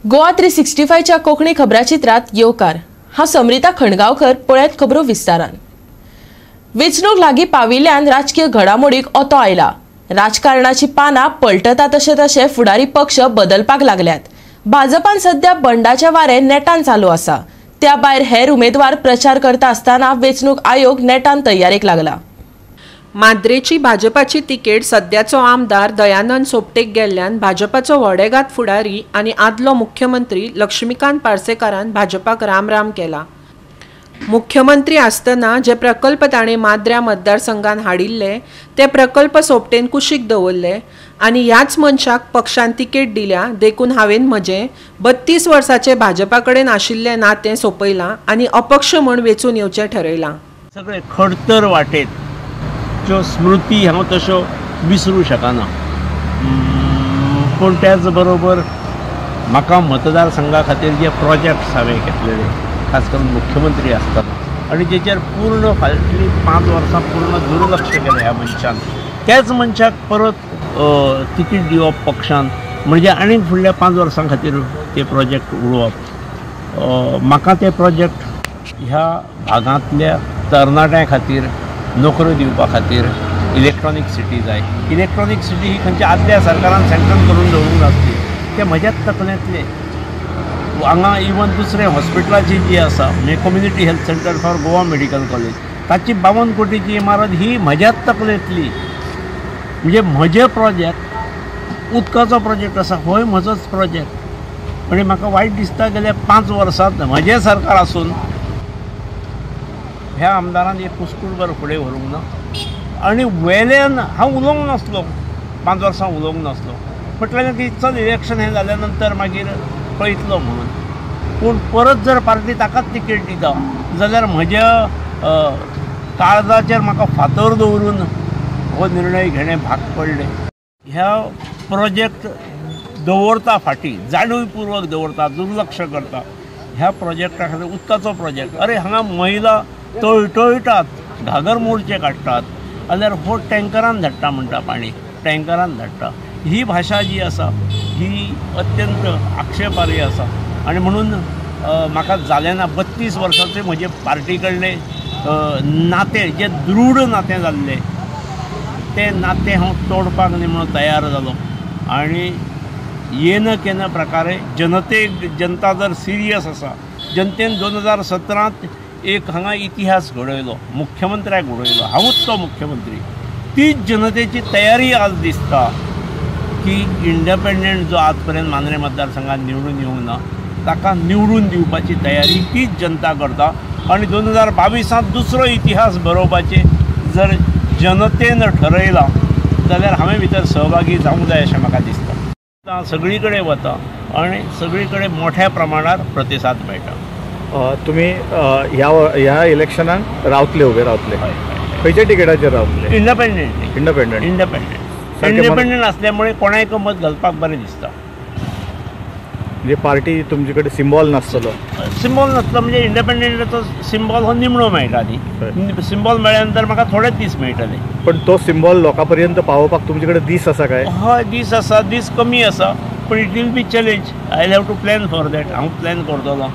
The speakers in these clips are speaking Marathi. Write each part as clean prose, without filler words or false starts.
गोवा 365 च्या कोकणी खबराचित्रात येवकार हा समृता खणगावकर पळयत खबरो विस्तारान। वेंचणूक लागीं पाविल्ल्यान राजकीय घडामोडीक ओतो आयला। राजकारणाची पानां पलटता तशे तशे फुडारी पक्ष बदलपाक लागल्यात। भाजपान सध्या बंडाचे वारे नेटान चालू आसा। त्या भायर हेर उमेदवार प्रचार करता आसतना वेंचणूक आयोग नेटान तयारेक लागला। माद्रेची भाजपाची तिकेट सध्याचो आमदार दयानंद सोपटेक गेल्ल्यान भाजपाचो वडेगात फुडारी आनी आदलो मुख्यमंत्री लक्ष्मीकांत पार्सेकारान भाजपाक राम केला। मुख्यमंत्री आसतना जे प्रकल्प ताणें माद्र्या मतदारसंघान हाडिल्ले ते प्रकल्प सोपटेन कुशीक दवरले आनी ह्याच मनशाक पक्षान तिकेट दिल्या। देखून हांवें म्हजें 32 वर्सांचे भाजपा कडेन आशिल्लें नातें सोंपयलां आनी अपक्ष म्हूण वेंचून येवचें ठरयलां। सगळे खडतर वाटेत ज्यो स्मृती हांव तश्यो विसरूं शकना, पूण त्याच बरोबर म्हाका मतदारसंघा खातीर जे प्रोजेक्ट्स हांवें घेतलेले, खास करून मुख्यमंत्री आसतना आनी जेचेर पूर्ण फाटलीं 5 वर्सां पूर्ण दुर्लक्ष केलें ह्या मनशान, त्याच मनशाक परत तिकीट दिवप पक्षान म्हणजे आनीक फुडल्या 5 वर्सां खातीर ते प्रोजेक्ट उडोवप। म्हाका ते प्रोजेक्ट ह्या भागांतल्या तरणाट्यां खातीर नोकऱ्यो दिवपा खातीर इलेक्ट्रॉनीक सिटी जाय। इलेक्ट्रॉनीक सिटी ही खंयच्या आदल्या सरकारान सँक्शन करून दवरूंक नासली, ते म्हज्याच तकलेंतले। हांगा इवन दुसरे हॉस्पिटलाची जी आसा म्हणजे community health centre for Goa medical college, ताची 52 कोटीची इमारत ही म्हज्याच तकलेंतली। म्हणजे म्हजे प्रोजेक्ट उदकाचो प्रोजेक्ट आसा, होय म्हजोच प्रोजेक्ट। म्हणजे म्हाका वायट दिसता गेल्या 5 वर्सांत म्हजें सरकार आसून ह्या आमदारान एक कुस्कूटभर फुडें व्हरूंक ना। आनी वेल्यान हांव उलोवंक नासलो, 5 वर्सां उलोवंक नासलो, म्हटलें की चल इलेक्शन हें जाल्या नंतर मागीर पळयतलो म्हणून। पूण परत जर पार्टी ताकाच तिकेट दिता जाल्यार म्हज्या काळजाचेर म्हाका फातर दवरून हो निर्णय घेणे भाग पडले। ह्या प्रोजेक्ट दवरता फाटीं, जाणीवपूर्वक दवरता, दुर्लक्ष करता। ह्या प्रोजेक्टा खातीर उदकाचो प्रोजेक्ट, अरे हांगा महिला तळटळटात, घागर मोर्चे काडटात, जाल्यार हो टँकरान धाडटा म्हणटा, पाणी टँकरान धाडटा। ही भाशा जी आसा ही अत्यंत आक्षेपार्ह आसा आनी म्हणून म्हाका जालें ना 32 वर्सांचे म्हजे पार्टी कडले नातें, जे दृढ नातें जाल्लें, ते नातें हांव तोडपाक निमणो तयार जालो। आनी येन केन प्रकारे जनता जर सिरियस आसा, जनतेन 2017 एक हांगा इतिहास घडयलो, मुख्यमंत्र्याक घडयलो, हांवूच तो मुख्यमंत्री। तीच जनतेची तयारी आज दिसता की इंडिपेंडंट जो आज पर्यंत मांद्रे मतदारसंघात निवडून येवंक ना, ताका निवडून दिवपाची तयारी तीच जनता करता। आनी 2022 दुसरो इतिहास बरोवपाचे जर जनतेन ठरयला जाल्यार हांवें भितर सहभागी जावंक जाय अशें म्हाका दिसता। सगळी कडेन वता आनी सगळी कडेन मोठ्या प्रमाणार प्रतिसाद मेळटा। तुम्ही ह्या इलेक्शनाक रावतले, उबे रावतले, खंयच्या टिकेटाचेर रावतले? इंडिपेंडंट असल्यामुळे कोणाक मत घालपाक बरें दिसता। म्हणजे पार्टी तुमचे कडेन सिम्बॉल नासतलो? सिम्बॉल नासलो म्हणजे इंडिपेंडंटाचो सिम्बॉल हो निमणो मेळटा न्ही। सिम्बॉल मेळ्ळ्या नंतर म्हाका थोडेच दीस मेळटले। पण तो सिम्बॉल लोकां पर्यंत पावोवपाक तुमचे कडेन दीस आसा काय? हय, दीस आसा, दीस कमी आसा, पूण it will be challenge. I have to plan for that. हांव प्लॅन करतलो।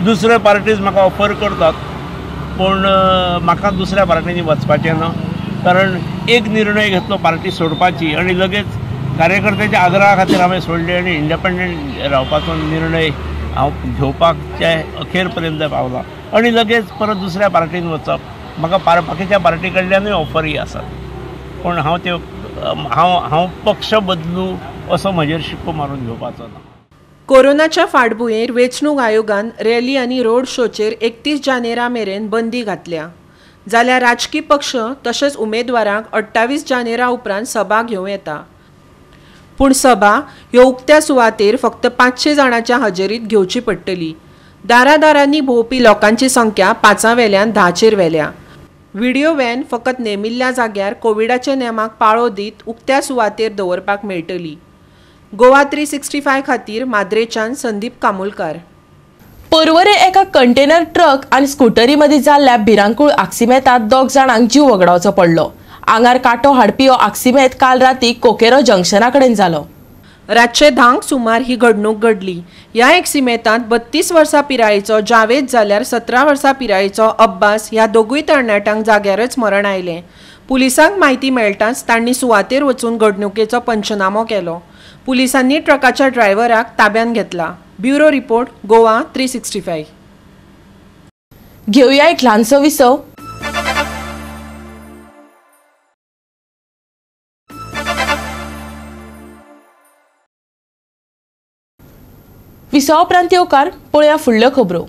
दुसरे पार्टीज म्हाका ऑफर करतात, पूण म्हाका दुसऱ्या पार्टींनी वचपाचें ना, कारण एक निर्णय घेतलो पार्टी सोडपाची आनी लगेच कार्यकर्त्याच्या आग्रहा खातीर हांवें सोडले आनी इंडिपेंडंट रावपाचो निर्णय हांव घेवपाचे अखेर पर्यंत पावला आनी लगेच परत दुसऱ्या पार्टीन वचप। म्हाका बाकीच्या पार्टी कडल्यानूय ऑफरी आसात, पूण हांव पक्ष बदलूं असो म्हजेर शिक्को मारून घेवपाचो ना। कोरोनाच्या फाटभुंयेर वेंचणूक आयोगान रॅली आनी रोड शोचेर 31 जानेरा मेरेन बंदी घातल्या। जाल्यार राजकीय पक्ष तशेंच उमेदवारांक 28 जानेरा उपरांत सभा घेवं येता। पूण सभा ह्यो उक्त्या सुवातेर फक्त 500 जाणांच्या हजेरीत घेवची पडटली। दारादारांनी भोंवपी लोकांची संख्या 5 वेल्यान 10 व्हेल्या। व्हिडिओ व्हॅन फकत नेमिल्ल्या जाग्यार कोविडाच्या नेमाक पाळो दीत उक्त्या सुवातेर दवरपाक मेळटली। गोवा 365 खातीर माद्रेच्यान संदीप कामोलकार। पर्वरे एका कंटेनर ट्रक आनी स्कूटरी मदीं जाल्ल्या भिरांकूळ आक्सिमेतांत 2 जाणांक जीव वगडावचो पडलो। आंगार कांटो हाडपी हो आक्सिमेत काल राती कोकेरो जंक्शना कडेन जालो। रातचे 10 सुमार ही घडणूक घडली. ह्या एक्सिमेंतांत 32 वर्सां पिरायेचो जावेद जाल्यार 17 वर्सां पिरायेचो अब्बास ह्या दोगूय तरणाट्यांक जाग्यारच मरण आयलें. पुलिसांक म्हायती मेळटाच तांणी सुवातेर वचून घडणुकेचो पंचनामो केलो. पुलिसांनी ट्रकाच्या ड्रायव्हराक ताब्यात घेतला. Bureau report, Goa 365. घेऊया एक ल्हानसो विसव. विसवा उपरांत येवकार पळोवया फुडल्यो खबरो.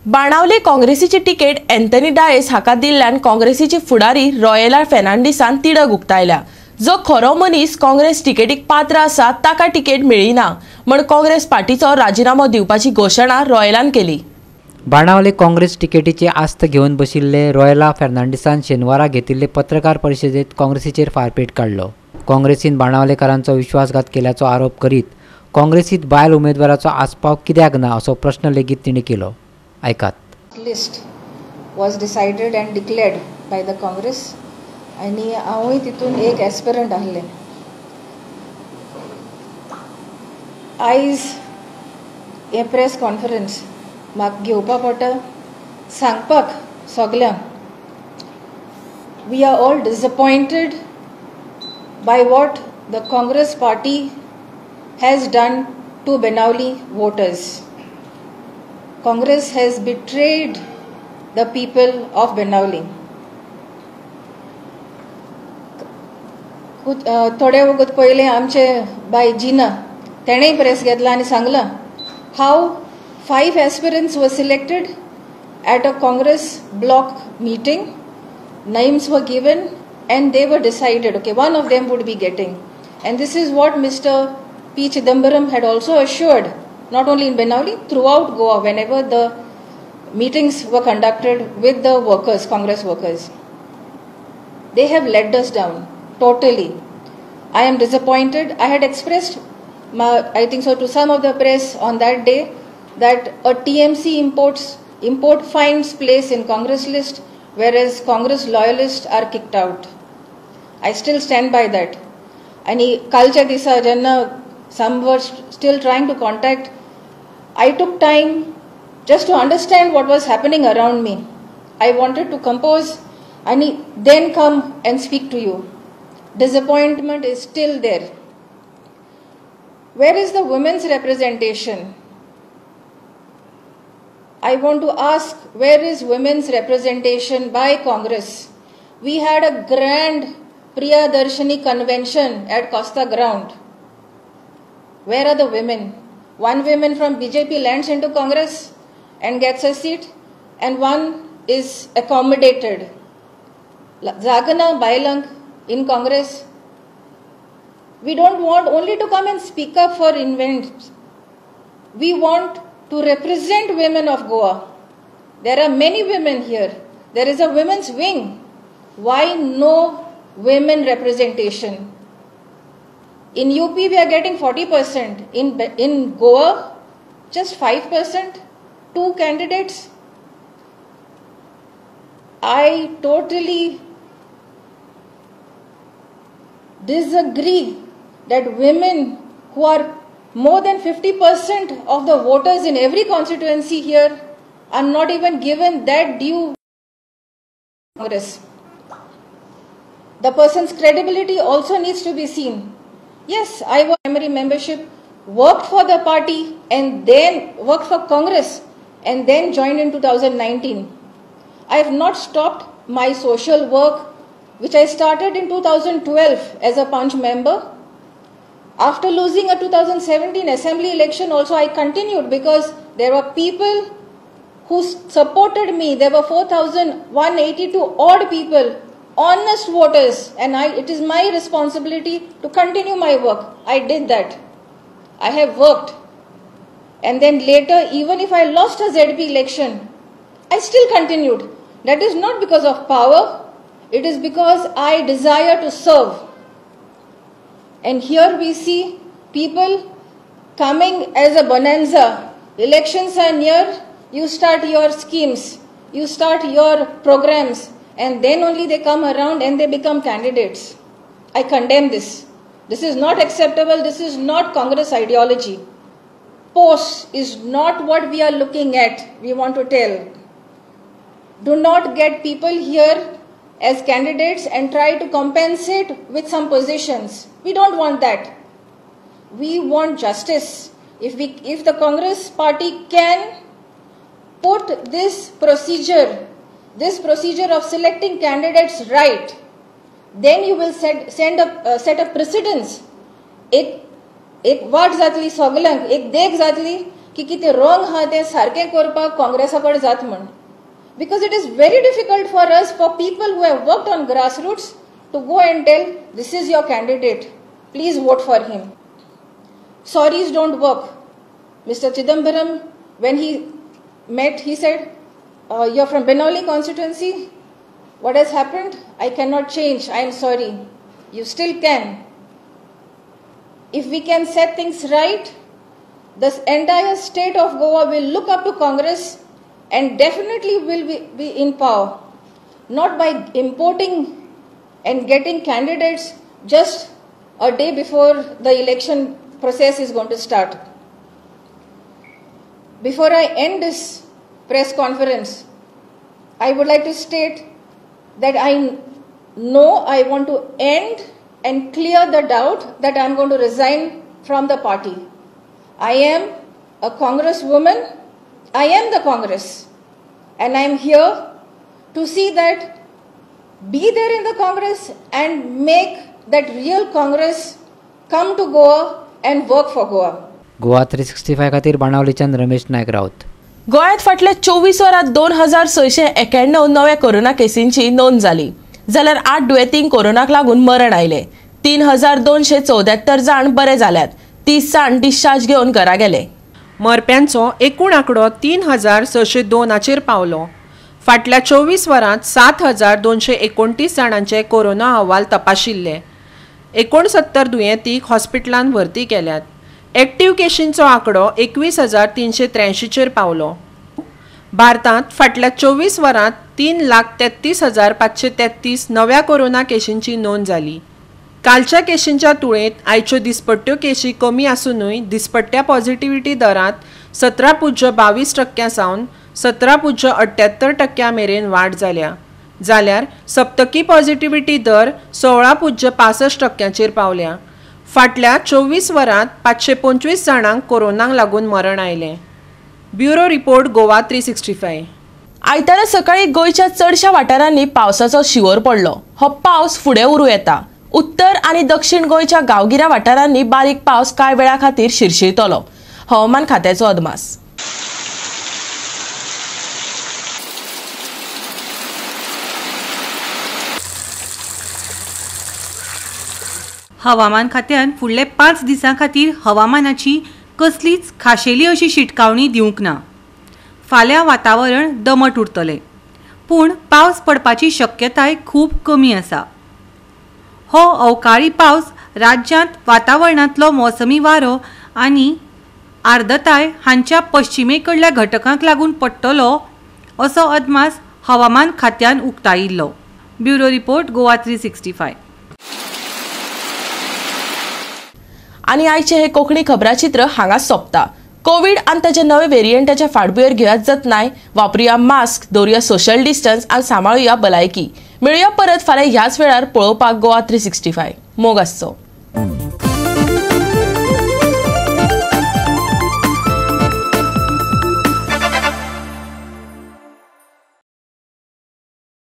बाणावले काँग्रेसीची तिकेट अँथनी डायस हाका दिल्ल्यान काँग्रेसीची फुडारी रॉयला फेर्नांडीसान तिडक उक्तायल्या. जो खरो मनीस काँग्रेस तिकेटीक पात्र आसा ताका तिकेट मेळ्ळी ना म्हण काँग्रेस पार्टीचो राजिनामो दिवपाची घोशणा रॉयलान केली. बाणावले काँग्रेस तिकेटीची आस्त घेवन बशिल्ले रॉयला फेर्नांडीसान शेनवारा घेतिल्ले पत्रकार परिशदेंत काँग्रेसीचेर फारपेट काडलो. काँग्रेसीन बाणावलेकारांचो विश्वासघात केल्याचो आरोप करीत काँग्रेसीत बायल उमेदवाराचो आस्पाव कित्याक ना असो प्रश्न लेगीत तिणें केलो. ऐकात. List was decided and declared by the Congress आणि हांवूय तितून एक एस्पिरंट आहलें. आयज हे प्रेस कॉन्फरन्स म्हाका घेवपा पडटा सांगपाक सगल्यांक we are all disappointed by what the Congress party has done to Benawali voters. Congress has betrayed the people of Benawali. थोडे वगत पयले आमचे बाय जिना तेणेय प्रेस घेतला आनी सांगला हाव 5 aspirants were selected at a Congress block meeting. Names were given and they were decided, okay, one of them would be getting. And this is what Mr. P. Chidambaram had also assured, not only in Benawali, throughout Goa, whenever the meetings were conducted with the workers, Congress workers. They have let us down totally. I am disappointed. I had expressed, I think so, to some of the press on that day that a TMC import finds place in Congress list, whereas Congress loyalists are kicked out. I still stand by that. And kalcha disa janna some were still trying to contact. I took time just to understand what was happening around me. I wanted to compose and then come and speak to you. Disappointment is still there. Where is the women's representation? I want to ask, where is women's representation by Congress? We had a grand Priyadarshini convention at Costa Ground. Where are the women? One woman from BJP lands into Congress and gets a seat, and one is accommodated. Zagana Bailang in Congress. We don't want only to come and speak up for invents. We want to represent women of Goa. There are many women here. There is a women's wing. Why no women representation? In UP, we are getting 40%. In Goa, just 5%, 2 candidates. I totally disagree that women who are more than 50% of the voters in every constituency here are not even given that due Congress. The person's credibility also needs to be seen. Yes, I was primary membership, worked for the party and then worked for Congress and then joined in 2019. I have not stopped my social work, which I started in 2012 as a Punch member. After losing a 2017 assembly election also I continued because there were people who supported me. There were 4,182 odd people, honest voters, and it is my responsibility to continue my work. I did that. I have worked. And then later, even if I lost a ZP election, I still continued. That is not because of power. It is because I desire to serve. And here we see people coming as a bonanza. Elections are near. You start your schemes. You start your programs. And then only they come around and they become candidates. I condemn this. This is not acceptable. This is not Congress ideology. Posts is not what we are looking at, we want to tell. Do not get people here as candidates and try to compensate with some positions. We don't want that. We want justice. If the Congress party can put this procedure of selecting candidates right, then you will set a precedence. एक वाट जातली सगल्यांक, एक देख जातली की कितें रॉंग हा तें सारकें करपाक काँग्रेसा कडेन जात म्हण. Because it is very difficult for us, for people who have worked on grassroots, to go and tell, this is your candidate, please vote for him. Sorries don't work. Mr. Chidambaram, when he met, he said, you're from Benoli constituency. What has happened? I cannot change. I am sorry. You still can. If we can set things right, the entire state of Goa will look up to Congress and definitely will be in power. Not by importing and getting candidates just a day before the election process is going to start. Before I end this press conference, I would like to state that I know I want to end and clear the doubt that I am going to resign from the party. I am a Congresswoman. I am the Congress. And I am here to see that, be there in the Congress and make that real Congress come to Goa and work for Goa. Goa 365 खातीर बाणावलीच्यान रमेश नायक रावत. गोंयांत फाटल्या 24 वरांत 2691 नव्या कोरोना केसींची नोंद जाली, जाल्यार 8 दुयेंतींक कोरोनाक लागून मरण आयले. 3274 जाण बरे जाल्यात. 30 जाण डिस्चार्ज घेवन घरा गेले. मरप्यांचो एकूण आंकडो 3602 पावलो. फाटल्या 24 वरांत 7229 जाणांचे कोरोना अहवाल तपाशिल्ले. 69 दुयेंतींक हॉस्पिटलांत भरती केल्यात. एक्टीव केशींचो आंकडो 21383 पावलो. भारतांत फाटल्या 24 वरांत 3,33,533 नव्या कोरोना केशींची नोंद जाली. कालच्या केशींच्या तुळेंत आयच्यो दिसपट्ट्यो केशी कमी आसूनय दिसपट्ट्या पॉझिटिव्हिटी दरांत 17.22% सावन 17.78% मेरेन वाड जाल्या. जाल्यार सप्तकी पॉझिटिव्हिटी दर 16.65% पावल्या. फाटल्या 24 वरांत 525 जाणांक कोरोनाक लागून मरण आयलें. Bureau report Goa 365. आयतारा सकाळी गोंयच्या चडशा वाठारांनी पावसाचो शिवर पडलो. हो पावस फुडें उरूं येता. उत्तर आनी दक्षिण गोंयच्या गांवगिऱ्या वाठारांनी बारीक पावस कांय वेळा खातीर शिरशिरतलो. हवामान खात्याचो अदमास. हवामान खात्यान फुडले 5 दिसां खातीर हवामानाची कसलीच खाशेली अशी शिटकावणी दिवंक ना. फाल्यां वातावरण दमट उरतलें, पूण पावस पडपाची शक्यताय खूब कमी आसा. हो अवकाळी पावस राज्यांत वातावरणांतलो मोसमी वारो आनी आर्द्रताय हांच्या पश्चिमेकडल्या घटकांक लागून पडटलो असो अदमास हवामान खात्यान उक्तायिल्लो. Bureau report Goa 365. आनी आयचे हे कोंकणी खबराचित्र हांगा सोंपता. कोविड आनी ताच्या नवे व्हेरियंटाच्या फाटभुंयेर घेयात जतनाय, वापरुया मास्क, दवरुया सोशल डिस्टन्स आनी सांबाळुया भलायकी. मेळुया परत फाल्यां ह्याच वेळार पळोवपाक गोवा 365. मोग आसचो.